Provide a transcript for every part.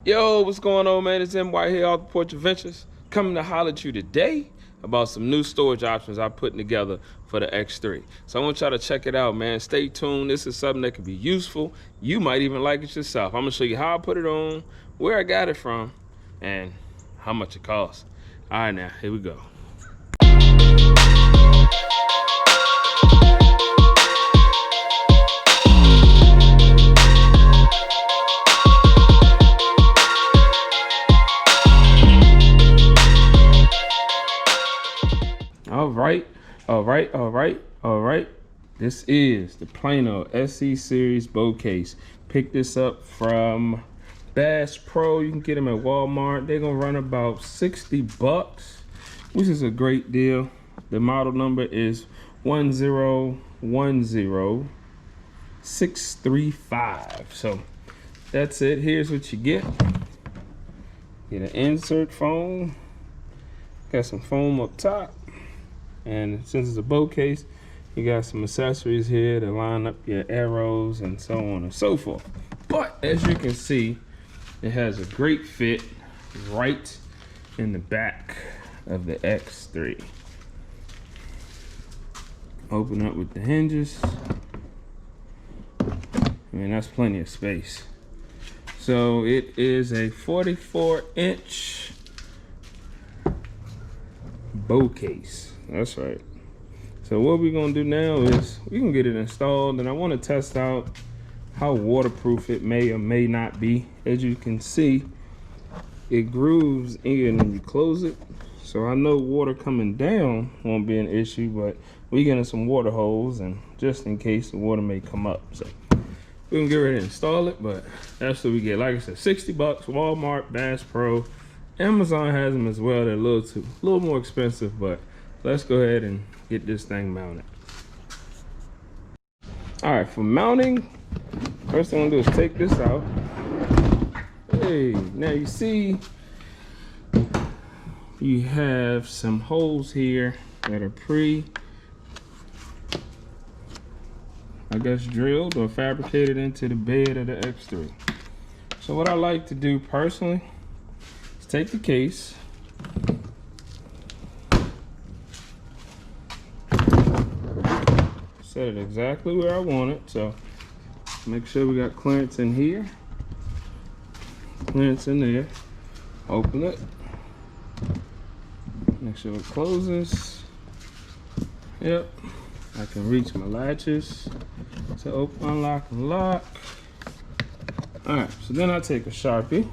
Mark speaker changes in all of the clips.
Speaker 1: Yo, what's going on, man? It's MY here, Off the Porch Adventures, coming to holler at you today about some new storage options I'm putting together for the X3. So I want y'all to check it out, man. Stay tuned. This is something that could be useful. You might even like it yourself. I'm gonna show you how I put it on, where I got it from, and how much it costs. All right, now, here we go. All right. This is the Plano SE Series Bow Case. Pick this up from Bass Pro. You can get them at Walmart. They're gonna run about 60 bucks, which is a great deal. The model number is 1010635. So that's it. Here's what you get. Get an insert foam. Got some foam up top. And since it's a bow case, you got some accessories here to line up your arrows and so on and so forth. But as you can see, it has a great fit right in the back of the X3. Open up with the hinges. I mean, that's plenty of space. So it is a 44-inch bow case. That's right. So what we're gonna do now is we can get it installed, and I want to test out how waterproof it may or may not be. As you can see, it grooves in when you close it, so I know water coming down won't be an issue, but we're getting some water holes, and just in case the water may come up, so we can get ready to install it. But that's what we get. Like I said, 60 bucks, Walmart, Bass Pro, Amazon has them as well. They're a little more expensive, but let's go ahead and get this thing mounted. All right, for mounting, first thing I'm gonna do is take this out. Hey, now you see you have some holes here that are I guess drilled or fabricated into the bed of the X3. So what I like to do personally is take the case, set it exactly where I want it. So make sure we got clearance in here, clearance in there. Open it, make sure it closes. Yep, I can reach my latches to open, unlock, and lock. All right, so then I take a Sharpie,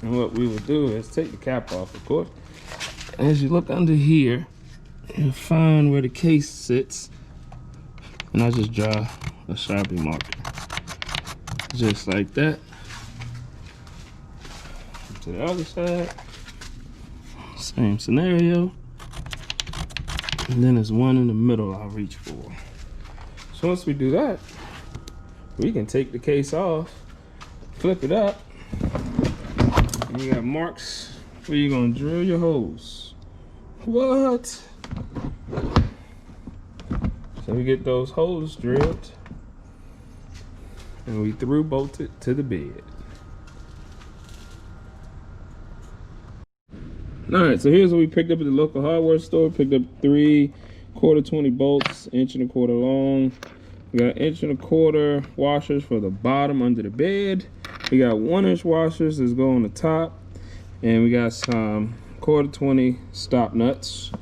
Speaker 1: and what we will do is take the cap off, of course. As you look under here, you'll find where the case sits, and I just draw a Sharpie marker, just like that. To the other side, same scenario, and then there's one in the middle I'll reach for. So once we do that, we can take the case off, flip it up, and you got marks where you're gonna drill your holes. What? So we get those holes drilled, and we through bolt it to the bed. All right, so here's what we picked up at the local hardware store. Picked up 3 1/4 bolts, 1¼ inch long. We got 1¼ inch washers for the bottom under the bed. We got 1-inch washers that go on the top, and we got some 1/4 stop nuts.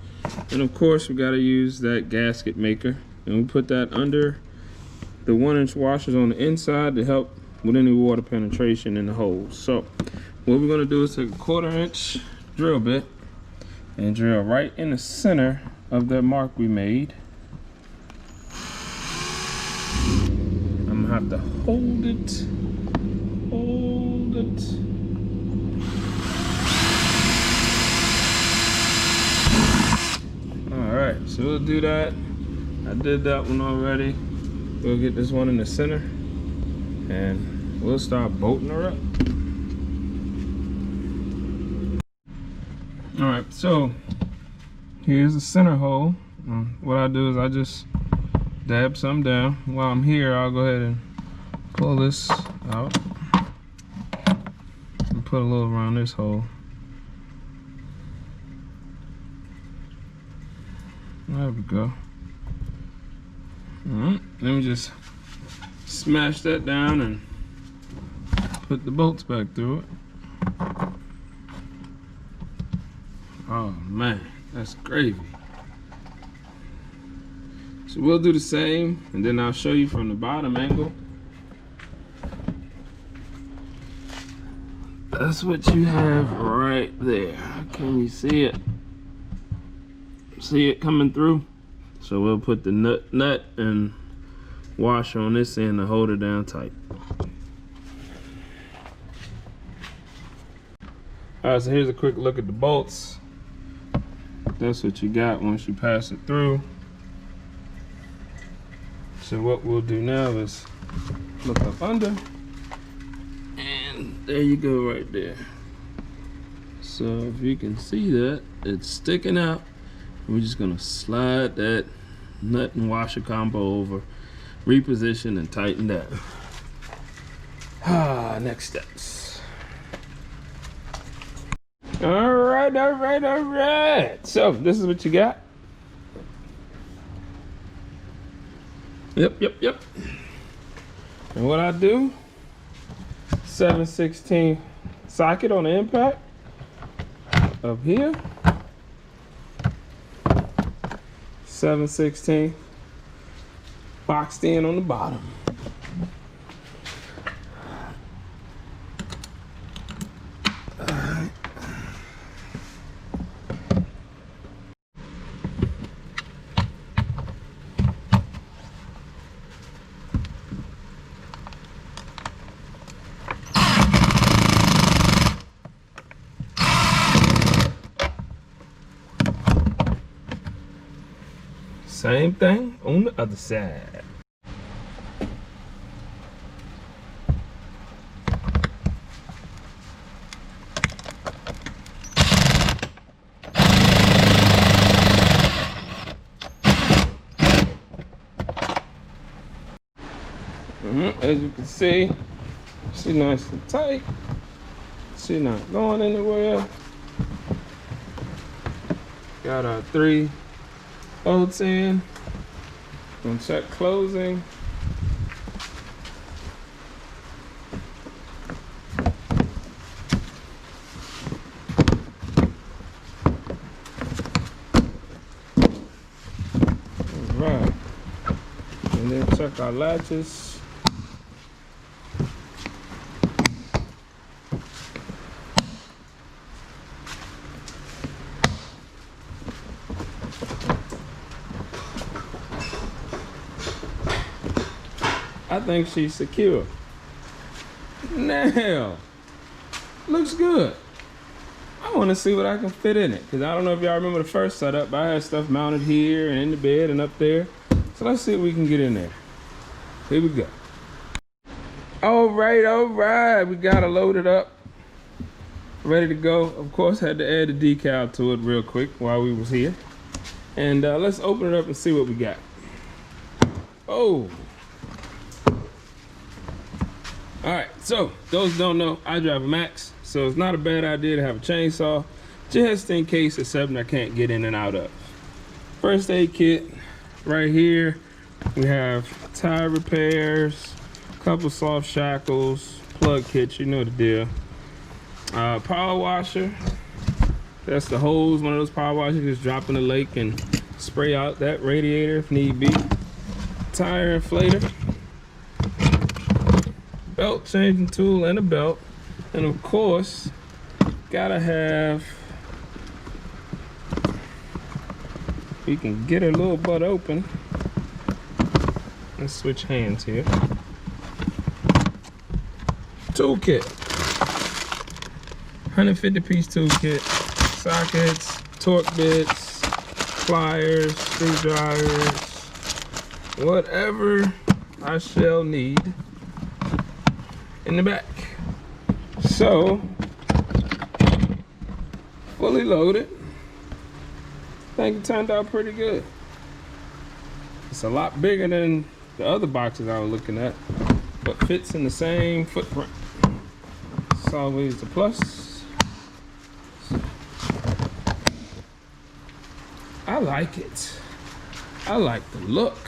Speaker 1: And of course, we got to use that gasket maker, and we put that under the 1-inch washers on the inside to help with any water penetration in the holes. So what we're going to do is take a 1/4 inch drill bit and drill right in the center of that mark we made. I'm gonna have to hold it. All right, so we'll do that. I did that one already. We'll get this one in the center, and we'll start bolting her up. All right, so here's the center hole. What I do is I just dab some down. While I'm here, I'll go ahead and pull this out. put a little around this hole. There we go. Alright, let me just smash that down and put the bolts back through it. Oh man, that's gravy. So we'll do the same, and then I'll show you from the bottom angle. That's what you have right there. Can you see it? See it coming through? So we'll put the nut and washer on this end to hold it down tight. Alright, so here's a quick look at the bolts. That's what you got once you pass it through. So what we'll do now is look up under, and there you go right there. So if you can see that, it's sticking out. We're just gonna slide that nut and washer combo over, reposition and tighten down. Next steps. All right. So this is what you got. Yep. And what I do, 7/16 socket on the impact up here. 7/16 boxed in on the bottom. Same thing on the other side. As you can see, she's nice and tight. She's not going anywhere. Got our 3 bolts in. Gonna check closing. Alright. And then check our latches. I think she's secure. Now, looks good. I want to see what I can fit in it, because I don't know if y'all remember the first setup, but I had stuff mounted here and in the bed and up there. So let's see what we can get in there. Here we go. All right. We got it loaded up, ready to go. Of course, had to add the decal to it real quick while we was here. And let's open it up and see what we got. Oh. All right, so those who don't know, I drive a Max, so it's not a bad idea to have a chainsaw, just in case it's something I can't get in and out of. First aid kit right here. We have tire repairs, a couple soft shackles, plug kits, you know the deal. Power washer. That's the hose, one of those power washers you just drop in the lake and spray out that radiator if need be. Tire inflator. Belt changing tool and a belt, and of course gotta have, we can get her little butt open. Let's switch hands here. Toolkit, 150-piece toolkit, sockets, torque bits, pliers, screwdrivers, whatever I shall need in the back. So, fully loaded. I think it turned out pretty good. It's a lot bigger than the other boxes I was looking at, but fits in the same footprint. It's always the plus. I like it. I like the look.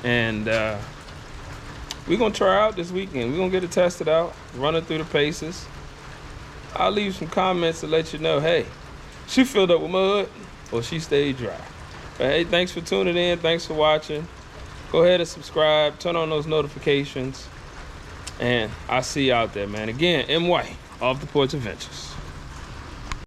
Speaker 1: And we're gonna try out this weekend. We're gonna get it tested out, run it through the paces. I'll leave some comments to let you know, hey, she filled up with mud or she stayed dry. But hey, thanks for tuning in. Thanks for watching. Go ahead and subscribe. Turn on those notifications. And I'll see you out there, man. Again, M. White, Off the Porch Adventures.